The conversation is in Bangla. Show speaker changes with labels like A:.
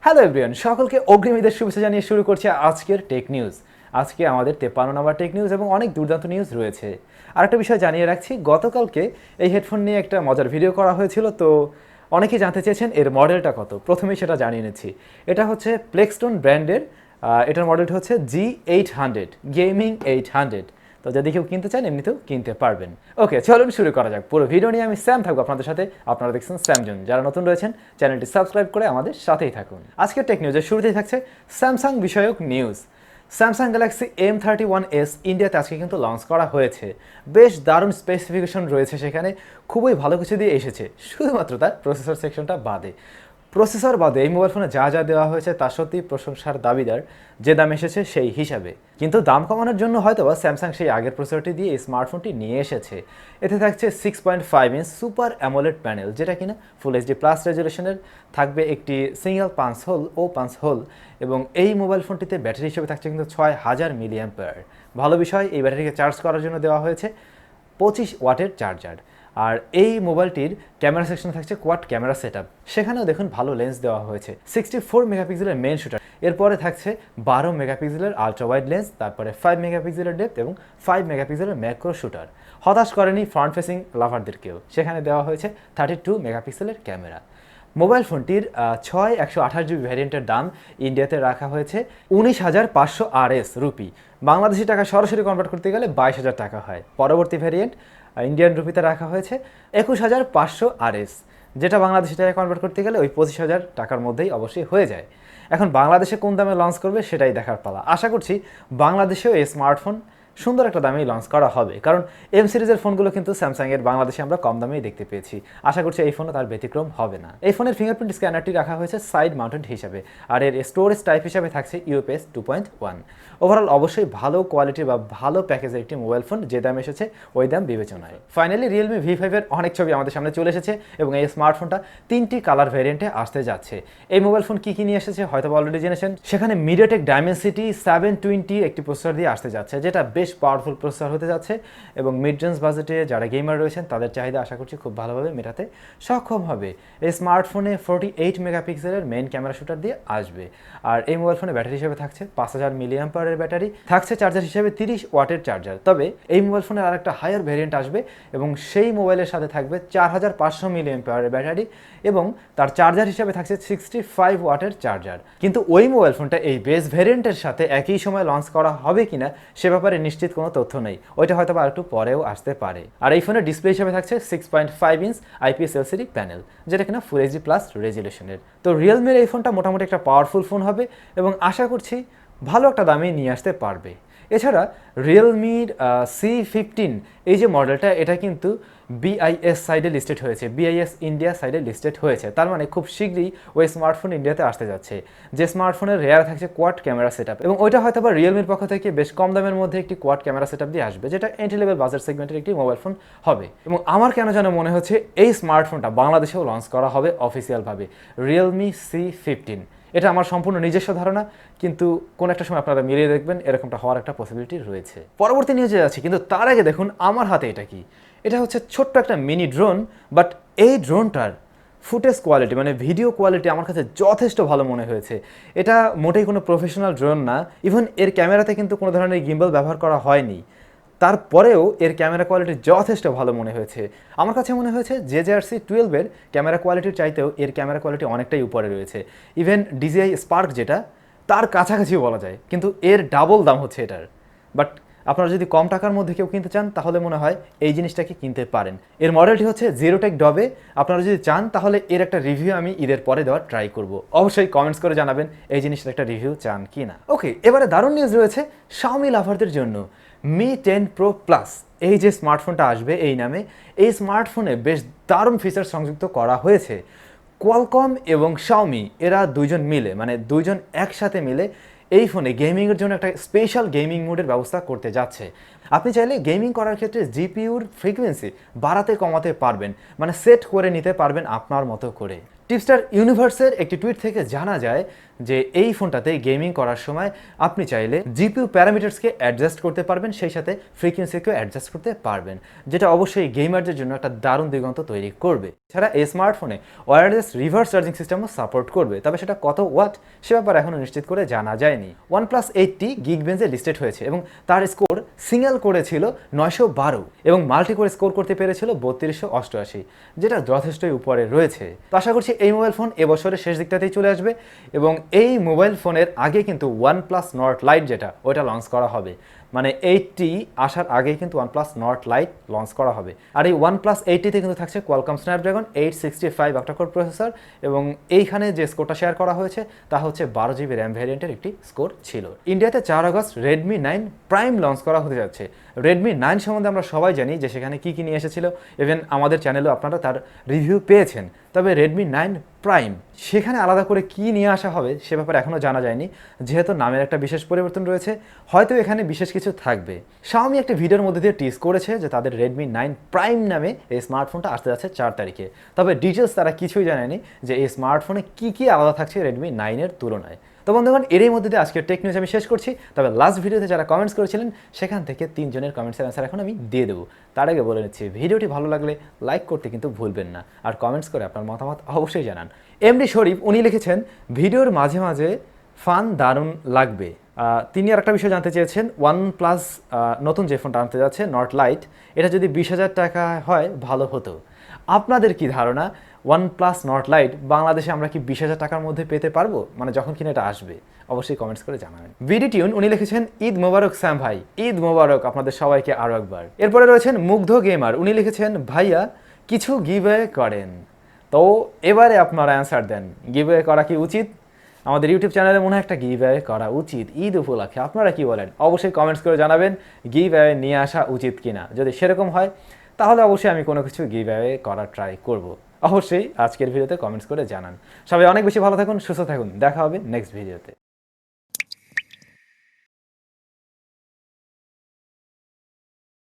A: হ্যালো এভরিওয়ান, সকলকে অগ্রিম ঈদের শুভেচ্ছা জানিয়ে শুরু করছি আজকের টেক নিউজ। আজকে আমাদের 53 নম্বর টেক নিউজ এবং অনেক দুর্দান্ত নিউজ রয়েছে। আরেকটা বিষয় জানিয়ে রাখছি, গতকালকে এই হেডফোন নিয়ে একটা মজার ভিডিও করা হয়েছিল, তো অনেকেই জানতে চেয়েছেন এর মডেলটা কত। প্রথমেই সেটা জানিয়ে নিচ্ছি, এটা হচ্ছে প্লেক্সটোন ব্র্যান্ডের, এটার মডেলটা হচ্ছে G800 গেমিং 800। তো যদি কেউ কিনতে চান এমনিতেও কিনতে পারবেন। ওকে, চলুন শুরু করা যাক। পুরো ভিডিও নিয়ে আমি স্যাম থাকবো আপনাদের সাথে। আপনারা দেখছেন SamZone। যারা নতুন রয়েছেন চ্যানেলটি সাবস্ক্রাইব করে আমাদের সাথেই থাকুন। আজকের টেক নিউজের শুরুতেই থাকছে স্যামসাং বিষয়ক নিউজ। স্যামসাং গ্যালাক্সি M31s ইন্ডিয়াতে আজকে কিন্তু লঞ্চ করা হয়েছে। বেশ দারুণ স্পেসিফিকেশন রয়েছে সেখানে, খুবই ভালো কিছু দিয়ে এসেছে, শুধুমাত্র তার প্রসেসর সেকশনটা বাদে। প্রসেসর বাদে এই মোবাইল ফোনে যা যা দেওয়া হয়েছে তা সত্যি প্রশংসার দাবিদার, যে দাম এসেছে সেই হিসাবে। কিন্তু দাম কমানোর জন্য হয়তোবা স্যামসাং সেই আগের প্রসেসরটি দিয়ে এই স্মার্টফোনটি নিয়ে এসেছে। এতে থাকছে 6.5 ইঞ্চ সুপার অ্যামোলেড প্যানেল, যেটা কিনা ফুল এইচডি প্লাস রেজুলেশনের, থাকবে একটি সিঙ্গেল পাঞ্চ হোল এবং এই মোবাইল ফোনটিতে ব্যাটারি হিসেবে থাকছে কিন্তু 6000 মিলিঅ্যাম্পিয়ার। ভালো বিষয়, এই ব্যাটারিকে চার্জ করার জন্য দেওয়া হয়েছে 25 ওয়াটের চার্জার। আর এই মোবাইলটির ক্যামেরা সেকশনে থাকছে কোয়াড ক্যামেরা সেটআপ, সেখানেও দেখুন ভালো লেন্স দেওয়া হয়েছে। 64 মেগাপিক্সেলের মেইন শুটার, এরপরে থাকছে 12 মেগাপিক্সেলের আলট্রা ওয়াইড লেন্স, তারপরে 5 মেগাপিক্সেলের ডেপথ এবং 5 মেগাপিক্সেলের ম্যাক্রো শুটার। হতাশ করেনি ফ্রন্ট ফেসিং লাভারদেরকেও, সেখানে দেওয়া হয়েছে 32 মেগাপিক্সেলের ক্যামেরা। মোবাইল ফোনটির 128GB ভ্যারিয়েন্টের দাম ইন্ডিয়াতে রাখা হয়েছে 19,500 RS রুপি। বাংলাদেশি টাকা সরাসরি কনভার্ট করতে গেলে 22,000 টাকা হয়। পরবর্তী ভ্যারিয়েন্ট ইন্ডিয়ান রুপিতে রাখা হয়েছে 21,500 RS, যেটা বাংলাদেশি টাকা কনভার্ট করতে গেলে ওই 25,000 টাকার মধ্যেই অবশ্যই হয়ে যায়। এখন বাংলাদেশে কোন দামে লঞ্চ করবে সেটাই দেখার পালা। আশা করছি বাংলাদেশেও এই স্মার্টফোন সুন্দর একটা দামেই লঞ্চ করা হবে, কারণ এম সিরিজের ফোনগুলো কিন্তু স্যামসাংয়ের বাংলাদেশে আমরা কম দামেই দেখতে পেয়েছি। আশা করছি এই ফোনও তার ব্যতিক্রম হবে না। এই ফোনের ফিঙ্গারপ্রিন্ট স্ক্যানারটি রাখা হয়েছে সাইড মাউন্টেড হিসাবে, আর এর স্টোরেজ টাইপ হিসাবে থাকছে UFS 2.1। ওভারঅল অবশ্যই ভালো কোয়ালিটি বা ভালো প্যাকেজের একটি মোবাইল ফোন, যে দাম এসেছে ওই দাম বিবেচনায়। ফাইনালি রিয়েলমি V5 এর অনেক ছবি আমাদের সামনে চলে এসেছে এবং এই স্মার্টফোনটা 3টি কালার ভ্যারিয়েন্টে আসতে যাচ্ছে। এই মোবাইল ফোন কী নিয়ে এসেছে হয়তো অলরেডি জেনেছেন। সেখানে মিডিয়াটেক ডায়মেনসিটি 720 একটি প্রসেসর দিয়ে আসতে যাচ্ছে, যেটা বেশ পাওয়ারফুল প্রসেসর হতে যাচ্ছে এবং মিড রেঞ্জ বাজেটে যারা গেমার রয়েছেন তাদের চাহিদা আশা করছি খুব ভালোভাবে মেটাতে সক্ষম হবে। এই স্মার্টফোনে 48 মেগাপিক্সেলের মেইন ক্যামেরা শুটার দিয়ে আসবে। আর এই মোবাইল ফোনে ব্যাটারি হিসেবে থাকছে 5000 মিলিঅ্যাম্পিয়ারের ব্যাটারি, থাকছে চার্জার হিসেবে 30 ওয়াটের চার্জার। তবে এই মোবাইল ফোনের আরেকটা হায়ার ভ্যারিয়েন্ট আসবে এবং সেই মোবাইলের সাথে থাকবে 4500 মিলিঅ্যাম্পিয়ারের ব্যাটারি এবং তার চার্জার হিসেবে থাকছে 65 ওয়াটের চার্জার। কিন্তু ওই মোবাইল ফোনটা এই বেস ভ্যারিয়েন্টের সাথে একই সময় লঞ্চ করা হবে কিনা সে ব্যাপারে নিশ্চিত কোনো তথ্য নেই, ওইটা হয়তো আর একটু পরেও আসতে পারে। আর এই ফোনের ডিসপ্লে হিসেবে থাকছে 6.5 ইঞ্চ IPS LCD প্যানেল, যেটা কিনা ফুল এইচডি প্লাস রেজুলেশনের। তো রিয়েলমির এই ফোনটা মোটামুটি একটা পাওয়ারফুল ফোন হবে এবং আশা করছি ভালো একটা দামে নিয়ে আসতে পারবে। এছাড়া রিয়েলমির C15 এই যে মডেলটা, এটা কিন্তু BIS সাইডে লিস্টেড হয়েছে, BIS ইন্ডিয়া সাইডে লিস্টেড হয়েছে। তার মানে খুব শীঘ্রই ওই স্মার্টফোন ইন্ডিয়াতে আসতে যাচ্ছে, যে স্মার্টফোনের রেয়ার থাকছে কোয়াড ক্যামেরা সেটআপ এবং ওইটা হয়তো বা রিয়েলমির পক্ষ থেকে বেশ কম দামের মধ্যে একটি কোয়াড ক্যামেরা সেটআপ দিয়ে আসবে, যেটা এন্ট্রি লেভেল বাজার সেগমেন্টের একটি মোবাইল ফোন হবে। এবং আমার কেন যেন মনে হচ্ছে এই স্মার্টফোনটা বাংলাদেশেও লঞ্চ করা হবে অফিসিয়ালভাবে, রিয়েলমি C15। এটা আমার সম্পূর্ণ নিজস্ব ধারণা, কিন্তু কোন একটা সময় আপনারা মিলিয়ে দেখবেন এরকমটা হওয়ার একটা পসিবিলিটি রয়েছে। পরবর্তী নিউজে যাচ্ছি, কিন্তু তার আগে দেখুন আমার হাতে এটা কি। এটা হচ্ছে ছোট্ট একটা মিনি ড্রোন, বাট এই ড্রোনটার ফুটেজ কোয়ালিটি মানে ভিডিও কোয়ালিটি আমার কাছে যথেষ্ট ভালো মনে হয়েছে। এটা মোটেই কোনো প্রফেশনাল ড্রোন না, ইভেন এর ক্যামেরাতে কিন্তু কোনো ধরনের গিম্বল ব্যবহার করা হয়নি, তারপরেও এর ক্যামেরা কোয়ালিটি যথেষ্ট ভালো মনে হয়েছে। আমার কাছে মনে হয়েছে JJRC12 ক্যামেরা কোয়ালিটির চাইতেও এর ক্যামেরা কোয়ালিটি অনেকটাই উপরে রয়েছে। ইভেন DJI স্পার্ক যেটা তার কাছাকাছিও বলা যায়, কিন্তু এর ডাবল দাম হচ্ছে এটার। বাট আপনারা যদি কম টাকার মধ্যে কেউ কিনতে চান তাহলে মনে হয় এই জিনিসটাকে কিনতে পারেন। এর মডেলটি হচ্ছে জিরোটেক ডবে। আপনারা যদি চান তাহলে এর একটা রিভিউ আমি ঈদের পরে দেওয়ার ট্রাই করব। অবশ্যই কমেন্টস করে জানাবেন এই জিনিসটার একটা রিভিউ চান কি না। ওকে, এবারে দারুণ নিউজ রয়েছে Xiaomi লাভারদের জন্য। Mi 10 Pro Plus এই যে স্মার্টফোনটা আসবে এই নামে, এই স্মার্টফোনে বেশ দারুণ ফিচার সংযুক্ত করা হয়েছে। কোয়ালকম এবং Xiaomi এরা দুইজন মিলে, মানে দুইজন একসাথে মিলে এই ফোনে গেমিংয়ের জন্য একটা স্পেশাল গেমিং মোডের ব্যবস্থা করতে যাচ্ছে। আপনি চাইলে গেমিং করার ক্ষেত্রে GPUর ফ্রিকোয়েন্সি বাড়াতে কমাতে পারবেন, মানে সেট করে নিতে পারবেন আপনার মতো করে। টিপস্টার ইউনিভার্সের একটি টুইট থেকে জানা যায় যে এই ফোনটাতে গেমিং করার সময় আপনি চাইলে জিপিইউ প্যারামিটার্সকে অ্যাডজাস্ট করতে পারবেন, সেই সাথে ফ্রিকোয়েন্সিকেও অ্যাডজাস্ট করতে পারবেন, যেটা অবশ্যই গেমারদের জন্য একটা দারুণ দিগন্ত তৈরি করবে। এছাড়া এই স্মার্টফোনে ওয়্যারলেস রিভার্স চার্জিং সিস্টেমও সাপোর্ট করবে, তবে সেটা কত ওয়াট সে ব্যাপারে এখনও নিশ্চিত করে জানা যায়নি। OnePlus 8T গিগবেঞ্জে লিস্টেড হয়েছে এবং তার স্কোর সিঙ্গেল কোরে ছিল 912 এবং মাল্টি কোরে স্কোর করতে পেরেছিল 3288, যেটা যথেষ্টই উপরে রয়েছে। তো আশা করছি এই মোবাইল ফোন এবছরের শেষ দিকটাতেই চলে আসবে এবং এই মোবাইল ফোনের আগে কিন্তু OnePlus Nord Lite যেটা ওইটা লঞ্চ করা হবে, মানে 8T আসার আগেই কিন্তু OnePlus Nord Lite লঞ্চ করা হবে। আর এই OnePlus 8T-তে কিন্তু থাকছে Qualcomm Snapdragon 865 অক্টা-কোর প্রসেসর এবং এইখানে যে স্কোরটা শেয়ার করা হয়েছে তা হচ্ছে 12GB র্যাম ভ্যারিয়েন্টের একটি স্কোর ছিল। ইন্ডিয়াতে 4 আগস্ট Redmi 9 Prime লঞ্চ করা হতে যাচ্ছে। Redmi 9 সম্বন্ধে আমরা সবাই জানি যে সেখানে কী কী নিয়ে এসেছিল, ইভেন আমাদের চ্যানেলেও আপনারা তার রিভিউ পেয়েছেন। তবে Redmi 9 Prime সেখানে আলাদা করে কি নিয়ে আসা হবে সে ব্যাপারে এখনও জানা যায়নি, যেহেতু নামের একটা বিশেষ পরিবর্তন রয়েছে, হয়তো এখানে বিশেষ কিছু থাকবে। Xiaomi একটা ভিডিওর মধ্যে দিয়ে টিজ করেছে যে তাদের Redmi 9 Prime নামে এই স্মার্টফোনটা আসতে যাচ্ছে 4 তারিখে, তবে ডিটেলস তারা কিছুই জানায়নি যে এই স্মার্টফোনে কী কী আলাদা থাকছে Redmi 9-এর তুলনায়। তো বন্ধুগণ, এরই মধ্যে দিয়ে আজকের টেক নিউজ আমি শেষ করছি। তবে লাস্ট ভিডিওতে যারা কমেন্টস করেছিলেন সেখান থেকে 3 জনের কমেন্টসের অ্যান্সার এখন আমি দিয়ে দেবো। তার আগে বলে নিচ্ছি, ভিডিওটি ভালো লাগলে লাইক করতে কিন্তু ভুলবেন না, আর কমেন্টস করে আপনার মতামত অবশ্যই জানান। এমডি শরীফ উনি লিখেছেন, ভিডিওর মাঝে মাঝে ফান দারুণ লাগবে। তিনি আর একটা বিষয় জানতে চেয়েছেন, OnePlus নতুন যে ফোনটা আনতে যাচ্ছে Nord Lite, এটা যদি 20,000 টাকা হয় ভালো হতো। আপনাদের কি ধারণা, OnePlus Nord Lite বাংলাদেশে আমরা কি 20,000 টাকার মধ্যে পেতে পারবো, মানে যখন কিনা এটা আসবে? অবশ্যই কমেন্টস করে জানাবেন। ভিডি টিউন উনি লিখেছেন, ঈদ মোবারক স্যাম ভাই, ঈদ মোবারক আপনাদের সবাইকে আরও একবার। এরপরে রয়েছেন মুগ্ধ গেমার, উনি লিখেছেন, ভাইয়া কিছু গিভওয়ে করেন, তো এবারে আপনারা অ্যান্সার দেন, গিভওয়ে করা কি উচিত? আমাদের ইউটিউব চ্যানেলে মনে হয় একটা গিভওয়ে করা উচিত ঈদ উপলক্ষে, আপনারা কি বলেন? অবশ্যই কমেন্টস করে জানাবেন গিভওয়ে নিয়ে আসা উচিত কিনা। যদি সেরকম হয় তাহলে অবশ্যই আমি কোনো কিছু গিভওয়ে করার ট্রাই করব। অবশ্যই আজকের ভিডিওতে কমেন্টস করে জানান। সবাই অনেক বেশি ভালো থাকুন, সুস্থ থাকুন, দেখা হবে নেক্সট ভিডিওতে।